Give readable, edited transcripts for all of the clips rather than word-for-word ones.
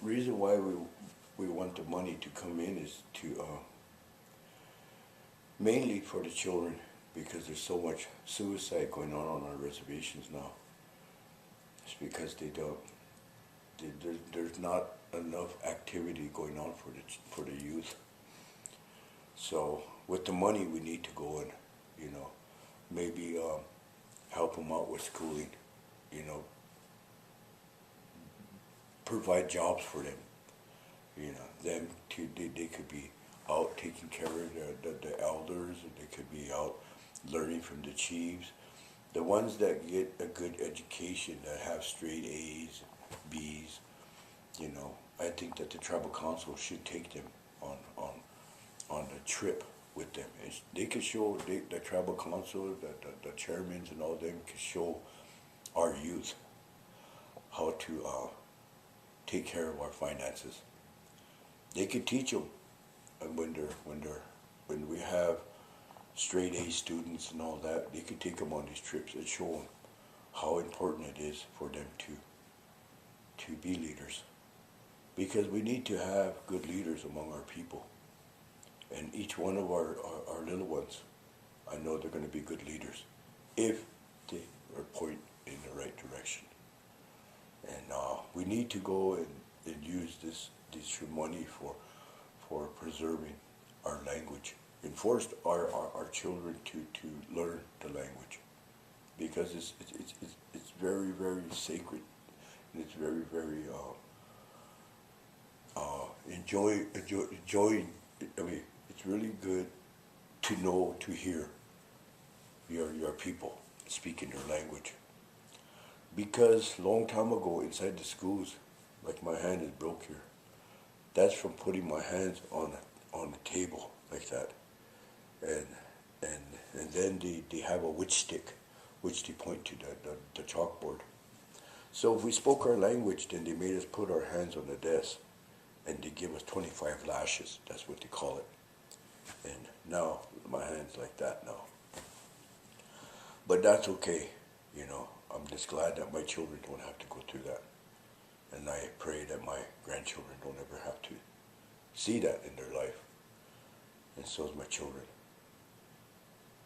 reason why we want the money to come in is to mainly for the children, because there's so much suicide going on our reservations now. It's because they don't. There's not enough activity going on for the youth. So with the money, we need to go and, maybe help them out with schooling. You know, provide jobs for them. Them to they could be out taking care of the elders, and they could be out learning from the chiefs. The ones that get a good education, that have straight A's, B's, I think that the tribal council should take them on a trip with them. They could show, the tribal council, the chairmen and all them could show our youth how to take care of our finances. They could teach them, and when we have straight A students and all that, they could take them on these trips and show them how important it is for them to be leaders. Because we need to have good leaders among our people. And each one of our little ones, I know they're going to be good leaders if they are pointed in the right direction. And we need to go and use this money for preserving our language, and force our children to learn the language, because it's very, very sacred, and it's very, very enjoying. I mean, it's really good to know, to hear your people speaking their language. Because long time ago inside the schools, like my hand is broke here, that's from putting my hands on the table like that, and then they have a witch stick, which they point to the chalkboard. So if we spoke our language, then they made us put our hands on the desk, and they give us 25 lashes. That's what they call it. And now my hand's like that now. But that's okay, I'm just glad that my children don't have to go through that. And I pray that my grandchildren don't ever have to see that in their life. And so is my children.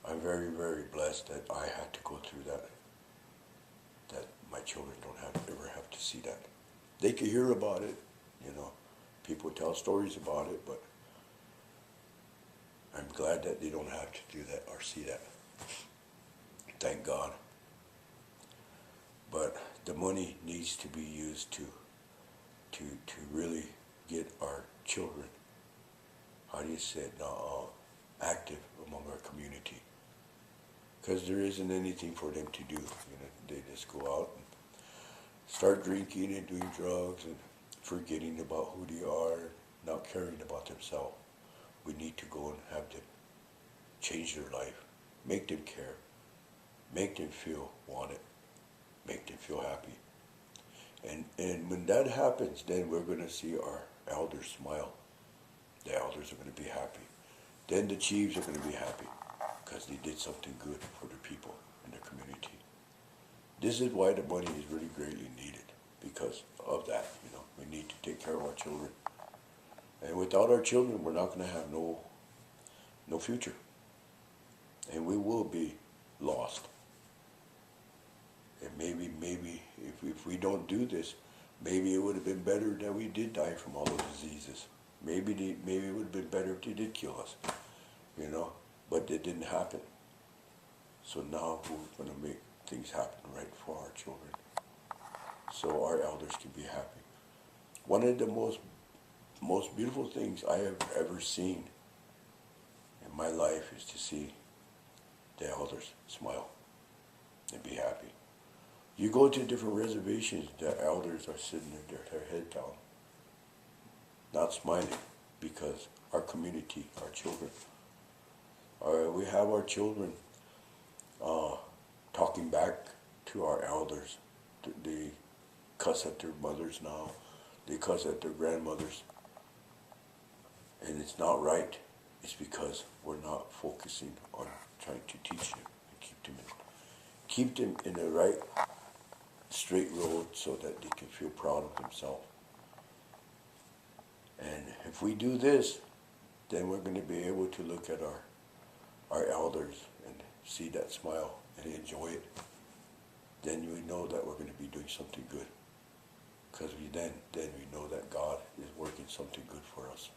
I'm very, very blessed that I had to go through that. That my children don't ever have to see that. They can hear about it, people tell stories about it, but I'm glad that they don't have to do that or see that. Thank God. But the money needs to be used to really get our children, how do you say it now, active among our community. Because there isn't anything for them to do. They just go out and start drinking and doing drugs and forgetting about who they are, not caring about themselves. We need to go and have them change their life, make them care, make them feel wanted, make them feel happy. And when that happens, then we're going to see our elders smile. The elders are going to be happy. Then the chiefs are going to be happy because they did something good for the people in the community. This is why the money is really greatly needed, because of that. We need to take care of our children. And without our children, we're not going to have no future. And we will be lost. And maybe if we don't do this, maybe it would have been better that we did die from all those diseases. Maybe it would have been better if they did kill us, but it didn't happen. So now we're going to make things happen right for our children, so our elders can be happy. One of the most beautiful things I have ever seen in my life is to see the elders smile and be happy. You go to different reservations, the elders are sitting there, their head down, not smiling, because our community, our children, we have our children talking back to our elders. They cuss at their mothers now, they cuss at their grandmothers, and it's not right. It's because we're not focusing on trying to teach them and keep them in the right straight road, so that they can feel proud of themselves. And if we do this, then we're going to be able to look at our elders and see that smile and enjoy it. Then we know that we're going to be doing something good. Because then we know that God is working something good for us.